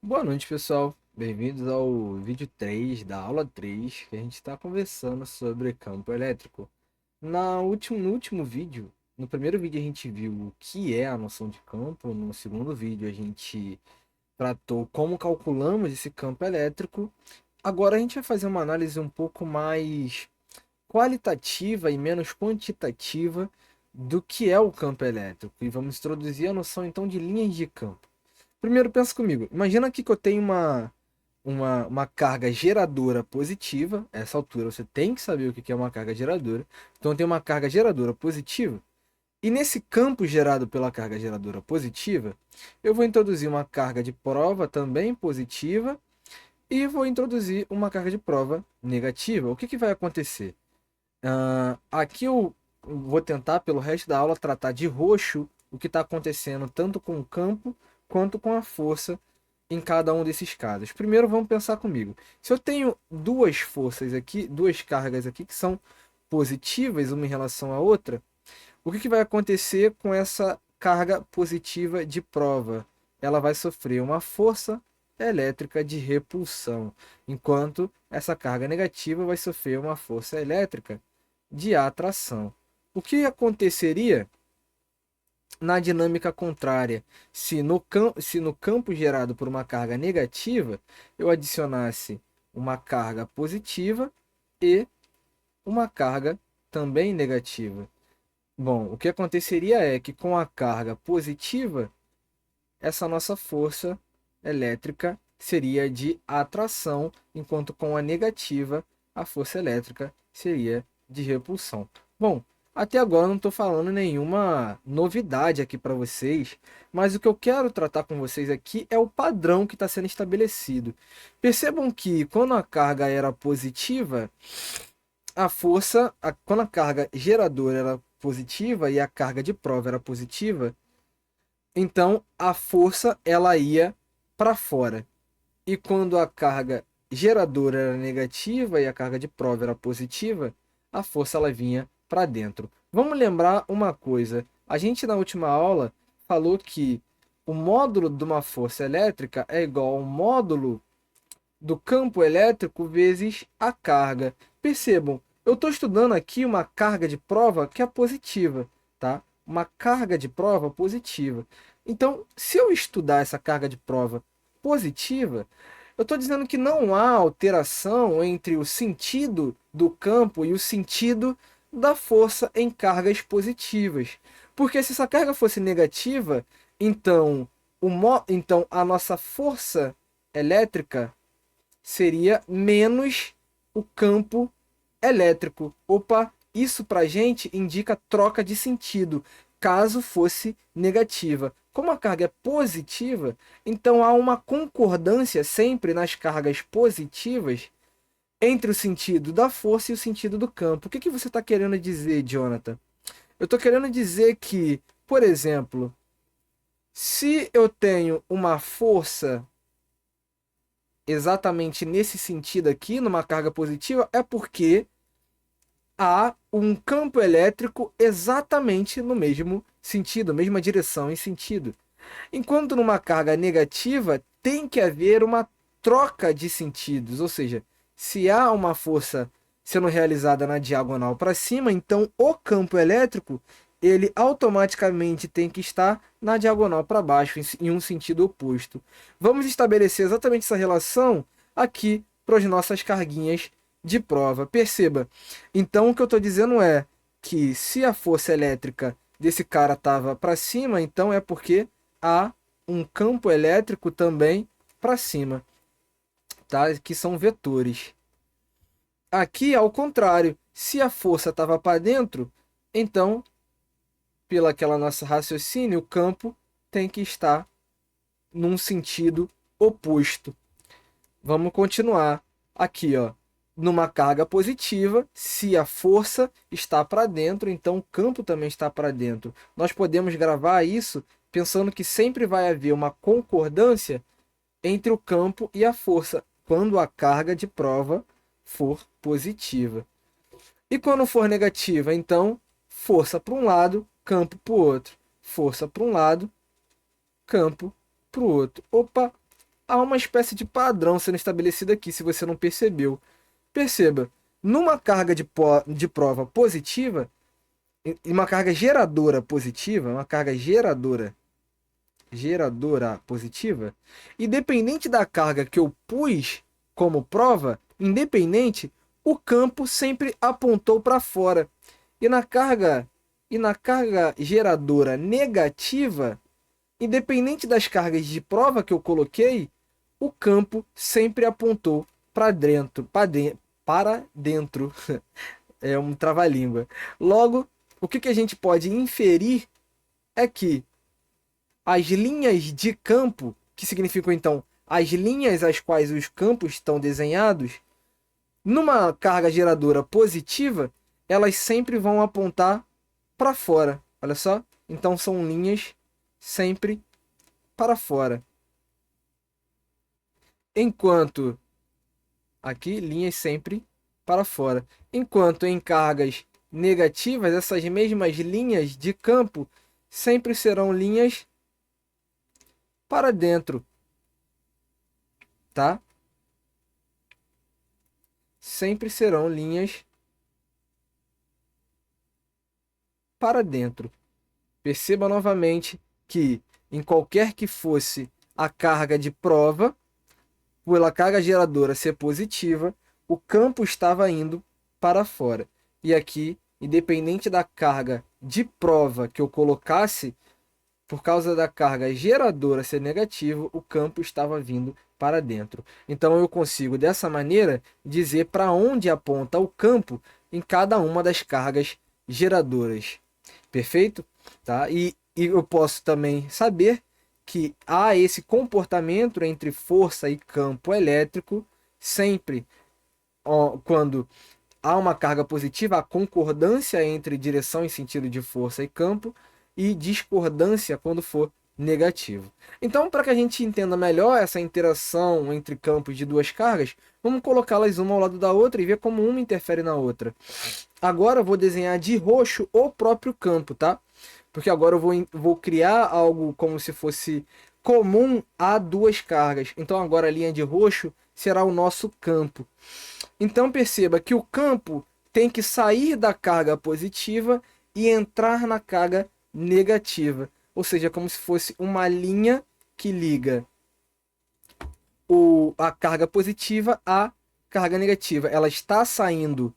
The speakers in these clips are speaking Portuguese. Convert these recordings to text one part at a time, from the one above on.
Boa noite, pessoal. Bem-vindos ao vídeo 3 da aula 3, que a gente está conversando sobre campo elétrico. No último vídeo, no primeiro vídeo a gente viu o que é a noção de campo, no segundo vídeo a gente tratou como calculamos esse campo elétrico. Agora a gente vai fazer uma análise um pouco mais qualitativa e menos quantitativa do que é o campo elétrico. E vamos introduzir a noção então de linhas de campo. Primeiro, pensa comigo. Imagina aqui que eu tenho uma carga geradora positiva. A essa altura você tem que saber o que é uma carga geradora. Então eu tenho uma carga geradora positiva. E nesse campo gerado pela carga geradora positiva, eu vou introduzir uma carga de prova também positiva e vou introduzir uma carga de prova negativa. O que vai acontecer? Aqui eu vou tentar, pelo resto da aula, tratar de roxo o que está acontecendo tanto com o campo quanto com a força em cada um desses casos. Primeiro, vamos pensar comigo. Se eu tenho duas forças aqui, duas cargas aqui que são positivas uma em relação à outra, o que vai acontecer com essa carga positiva de prova? Ela vai sofrer uma força elétrica de repulsão, enquanto essa carga negativa vai sofrer uma força elétrica de atração. O que aconteceria na dinâmica contrária se no campo gerado por uma carga negativa eu adicionasse uma carga positiva e uma carga também negativa? Bom, o que aconteceria é que com a carga positiva, essa nossa força elétrica seria de atração, enquanto com a negativa, a força elétrica seria de repulsão. Bom, até agora eu não estou falando nenhuma novidade aqui para vocês, mas o que eu quero tratar com vocês aqui é o padrão que está sendo estabelecido. Percebam que quando a carga era positiva, quando a carga geradora era positiva e a carga de prova era positiva, então a força ela ia para fora. E quando a carga geradora era negativa e a carga de prova era positiva, a força ela vinha para dentro. Vamos lembrar uma coisa. A gente na última aula falou que o módulo de uma força elétrica é igual ao módulo do campo elétrico vezes a carga. Percebam, eu estou estudando aqui uma carga de prova que é positiva, tá? Uma carga de prova positiva. Então, se eu estudar essa carga de prova positiva, eu estou dizendo que não há alteração entre o sentido do campo e o sentido da força em cargas positivas. Porque se essa carga fosse negativa, então, então a nossa força elétrica seria menos o campo elétrico. Opa, isso para a gente indica troca de sentido, caso fosse negativa. Como a carga é positiva, então há uma concordância sempre nas cargas positivas entre o sentido da força e o sentido do campo. O que você está querendo dizer, Jonathan? Eu estou querendo dizer que, por exemplo, se eu tenho uma força exatamente nesse sentido aqui, numa carga positiva, é porque há um campo elétrico exatamente no mesmo sentido, mesma direção e sentido. Enquanto numa carga negativa tem que haver uma troca de sentidos, ou seja, se há uma força sendo realizada na diagonal para cima, então o campo elétrico ele automaticamente tem que estar na diagonal para baixo, em um sentido oposto. Vamos estabelecer exatamente essa relação aqui para as nossas carguinhas de prova. Perceba, então o que eu estou dizendo é que se a força elétrica desse cara estava para cima, então é porque há um campo elétrico também para cima, tá? Que são vetores. Aqui, ao contrário, se a força estava para dentro, então, pela aquela nossa raciocínio, o campo tem que estar num sentido oposto. Vamos continuar aqui, ó. Numa carga positiva, se a força está para dentro, então o campo também está para dentro. Nós podemos gravar isso pensando que sempre vai haver uma concordância entre o campo e a força, quando a carga de prova for positiva. E quando for negativa, então, força para um lado, campo para o outro. Força para um lado, campo para o outro. Opa, há uma espécie de padrão sendo estabelecido aqui, se você não percebeu. Perceba, numa carga de prova positiva, e uma carga geradora positiva, uma carga geradora positiva, independente da carga que eu pus como prova, independente, o campo sempre apontou para fora. E na carga geradora negativa, independente das cargas de prova que eu coloquei, o campo sempre apontou para dentro, para dentro. É um trava-língua. Logo, o que a gente pode inferir é que as linhas de campo, que significam então as linhas às quais os campos estão desenhados, numa carga geradora positiva, elas sempre vão apontar para fora. Olha só. Então são linhas sempre para fora. Enquanto aqui, linhas sempre para fora. Enquanto em cargas negativas, essas mesmas linhas de campo sempre serão linhas para dentro, tá? Sempre serão linhas para dentro. Perceba novamente que, em qualquer que fosse a carga de prova, pela carga geradora ser positiva, o campo estava indo para fora. E aqui, independente da carga de prova que eu colocasse, por causa da carga geradora ser negativo, o campo estava vindo para dentro. Então eu consigo, dessa maneira, dizer para onde aponta o campo em cada uma das cargas geradoras. Perfeito? Tá? E eu posso também saber que há esse comportamento entre força e campo elétrico sempre quando há uma carga positiva, a concordância entre direção e sentido de força e campo, e discordância quando for negativo. Então, para que a gente entenda melhor essa interação entre campos de duas cargas, vamos colocá-las uma ao lado da outra e ver como uma interfere na outra. Agora eu vou desenhar de roxo o próprio campo, tá? Porque agora eu vou criar algo como se fosse comum a duas cargas. Então agora a linha de roxo será o nosso campo. Então perceba que o campo tem que sair da carga positiva e entrar na carga negativa. Ou seja, como se fosse uma linha que liga a carga positiva à carga negativa. Ela está saindo,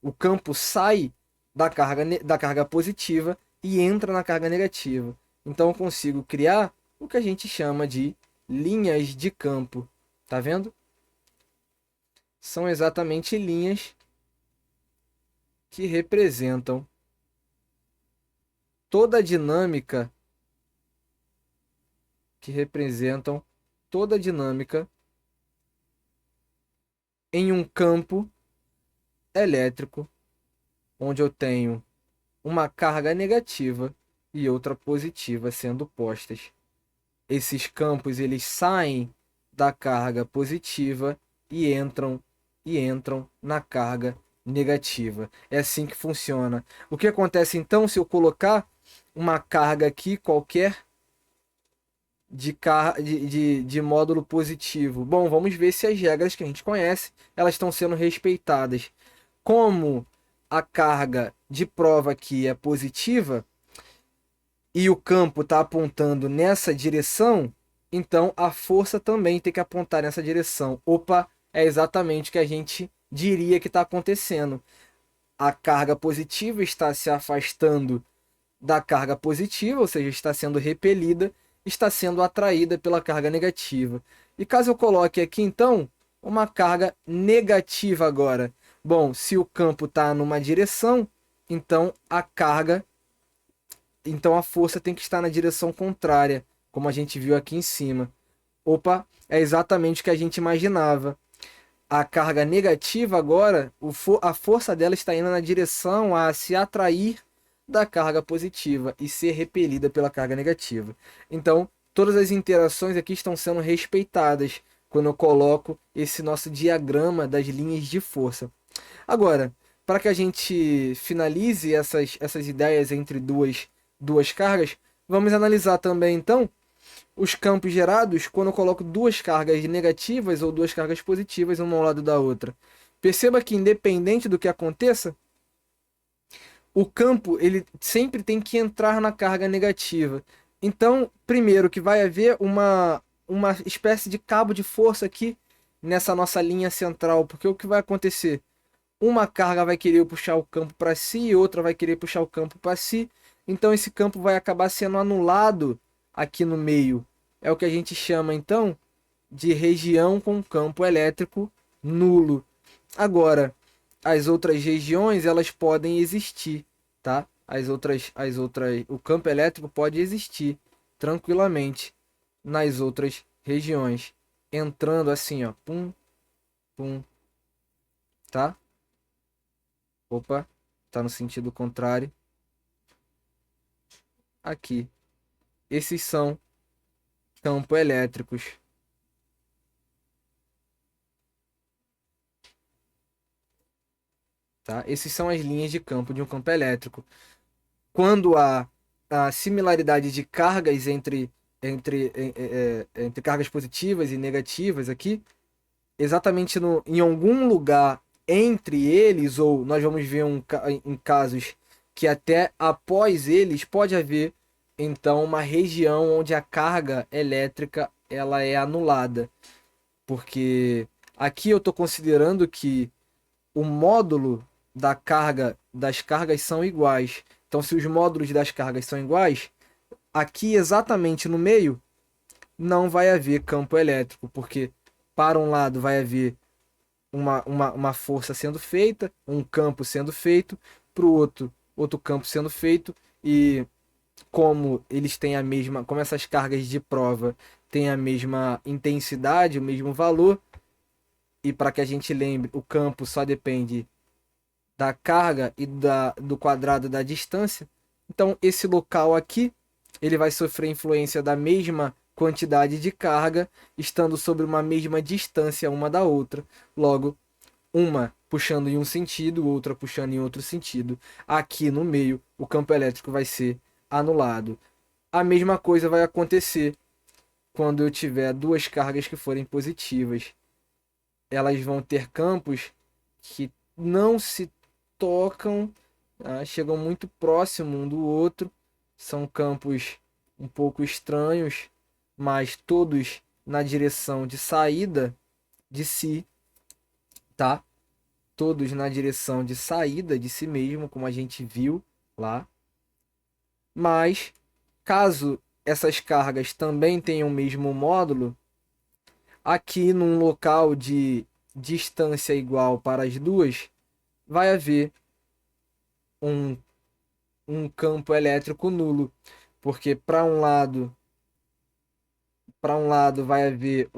o campo sai da carga positiva e entra na carga negativa. Então eu consigo criar o que a gente chama de linhas de campo. Tá vendo? São exatamente linhas que representam toda a dinâmica em um campo elétrico onde eu tenho uma carga negativa e outra positiva sendo postas. Esses campos eles saem da carga positiva e entram na carga negativa. É assim que funciona. O que acontece então se eu colocar uma carga aqui qualquer de módulo positivo? Bom, vamos ver se as regras que a gente conhece elas estão sendo respeitadas. Como a carga de prova aqui é positiva e o campo está apontando nessa direção, então a força também tem que apontar nessa direção. Opa, é exatamente o que a gente diria que está acontecendo. A carga positiva está se afastando da carga positiva, ou seja, está sendo repelida, está sendo atraída pela carga negativa. E caso eu coloque aqui, então, uma carga negativa agora. Bom, se o campo está numa direção, então a força tem que estar na direção contrária, como a gente viu aqui em cima. Opa, é exatamente o que a gente imaginava. A carga negativa agora, a força dela está indo na direção a se atrair da carga positiva e ser repelida pela carga negativa. Então, todas as interações aqui estão sendo respeitadas quando eu coloco esse nosso diagrama das linhas de força. Agora, para que a gente finalize essas ideias entre duas cargas, vamos analisar também, então, os campos gerados quando eu coloco duas cargas negativas ou duas cargas positivas uma ao lado da outra. Perceba que independente do que aconteça, o campo ele sempre tem que entrar na carga negativa. Então, primeiro que vai haver uma espécie de cabo de força aqui nessa nossa linha central, porque o que vai acontecer? Uma carga vai querer puxar o campo para si e outra vai querer puxar o campo para si. Então esse campo vai acabar sendo anulado aqui no meio. É o que a gente chama então de região com campo elétrico nulo. Agora, as outras regiões elas podem existir, tá? O campo elétrico pode existir tranquilamente nas outras regiões, entrando assim, ó, pum, pum, tá? Opa, tá no sentido contrário. Aqui. Esses são campos elétricos. Tá? Esses são as linhas de campo de um campo elétrico. Quando há a similaridade de cargas entre cargas positivas e negativas aqui, exatamente em algum lugar entre eles, ou nós vamos ver em casos que até após eles pode haver então uma região onde a carga elétrica ela é anulada, porque aqui eu estou considerando que o módulo das cargas são iguais. Então, se os módulos das cargas são iguais, aqui exatamente no meio não vai haver campo elétrico, porque para um lado vai haver uma força sendo feita, um campo sendo feito, para o outro campo sendo feito, e como eles têm a mesma, como essas cargas de prova têm a mesma intensidade, o mesmo valor, e para que a gente lembre, o campo só depende da carga e do quadrado da distância. Então, esse local aqui, ele vai sofrer influência da mesma quantidade de carga, estando sobre uma mesma distância uma da outra. Logo, uma puxando em um sentido, outra puxando em outro sentido. Aqui no meio, o campo elétrico vai ser anulado. A mesma coisa vai acontecer quando eu tiver duas cargas que forem positivas. Elas vão ter campos que não se tocam, tá? Chegam muito próximo um do outro. São campos um pouco estranhos, mas todos na direção de saída de si, tá? Todos na direção de saída de si mesmo, como a gente viu lá. Mas caso essas cargas também tenham o mesmo módulo, aqui num local de distância igual para as duas, vai haver um, um campo elétrico nulo, porque para um lado vai haver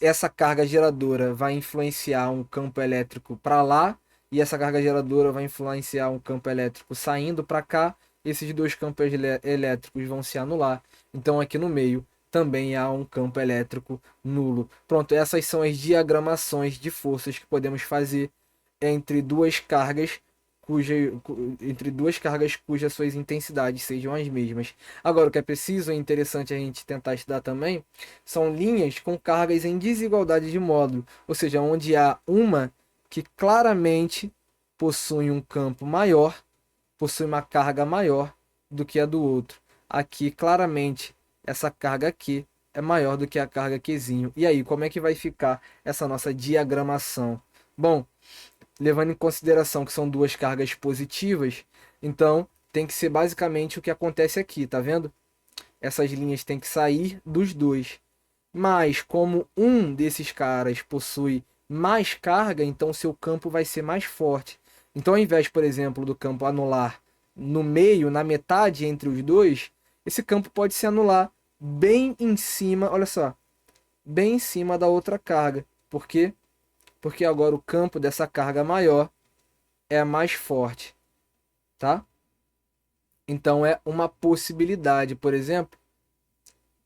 essa carga geradora vai influenciar um campo elétrico para lá, e essa carga geradora vai influenciar um campo elétrico saindo para cá. Esses dois campos elétricos vão se anular. Então aqui no meio também há um campo elétrico nulo. Pronto, essas são as diagramações de forças que podemos fazer entre duas cargas cujas suas intensidades sejam as mesmas. Agora, o que é preciso e interessante a gente tentar estudar também são linhas com cargas em desigualdade de módulo, ou seja, onde há uma que claramente possui um campo maior, possui uma carga maior do que a do outro. Aqui, claramente, essa carga aqui é maior do que a carga Qzinho. E aí, como é que vai ficar essa nossa diagramação? Bom, levando em consideração que são duas cargas positivas, então tem que ser basicamente o que acontece aqui, tá vendo? Essas linhas têm que sair dos dois. Mas como um desses caras possui mais carga, então seu campo vai ser mais forte. Então, ao invés, por exemplo, do campo anular no meio, na metade entre os dois, esse campo pode se anular bem em cima, olha só, bem em cima da outra carga. Por quê? Porque agora o campo dessa carga maior é mais forte, tá? Então é uma possibilidade, por exemplo.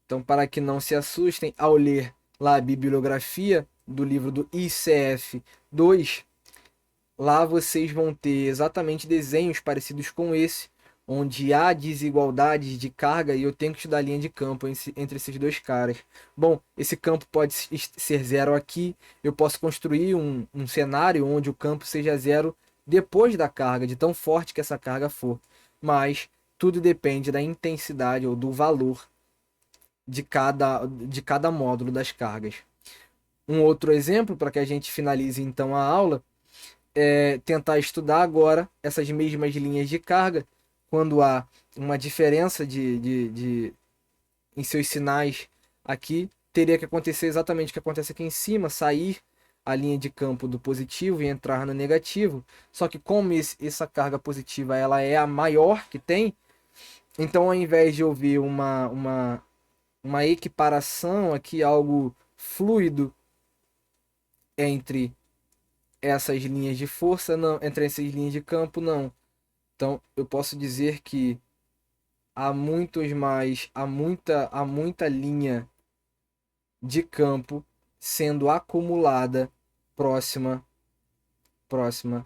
Então, para que não se assustem ao ler lá a bibliografia do livro do ICF 2, lá vocês vão ter exatamente desenhos parecidos com esse, onde há desigualdades de carga e eu tenho que estudar a linha de campo entre esses dois caras. Bom, esse campo pode ser zero aqui, eu posso construir um cenário onde o campo seja zero depois da carga, de tão forte que essa carga for. Mas tudo depende da intensidade ou do valor de cada módulo das cargas. Um outro exemplo, para que a gente finalize então a aula, é tentar estudar agora essas mesmas linhas de carga, quando há uma diferença em seus sinais aqui, teria que acontecer exatamente o que acontece aqui em cima, sair a linha de campo do positivo e entrar no negativo. Só que como essa carga positiva ela é a maior que tem, então ao invés de eu ver uma equiparação aqui, algo fluido entre essas linhas de força, não, entre essas linhas de campo, não. Então eu posso dizer que há muita linha de campo sendo acumulada próxima próxima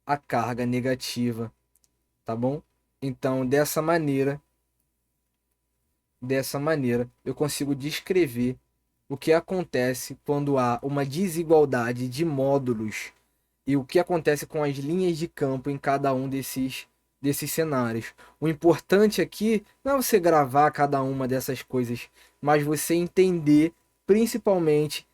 à carga negativa, tá bom? Então, dessa maneira eu consigo descrever o que acontece quando há uma desigualdade de módulos e o que acontece com as linhas de campo em cada um desses cenários. O importante aqui não é você gravar cada uma dessas coisas, mas você entender principalmente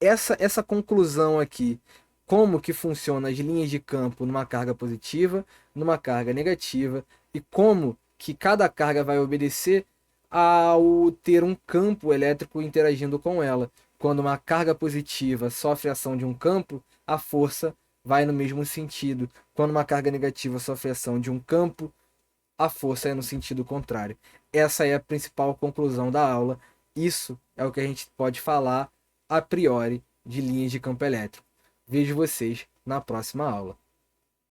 essa conclusão aqui. Como que funciona as linhas de campo numa carga positiva, numa carga negativa, e como que cada carga vai obedecer ao ter um campo elétrico interagindo com ela. Quando uma carga positiva sofre a ação de um campo, a força vai no mesmo sentido. Quando uma carga negativa sofre a ação de um campo, a força é no sentido contrário. Essa é a principal conclusão da aula. Isso é o que a gente pode falar a priori de linhas de campo elétrico. Vejo vocês na próxima aula.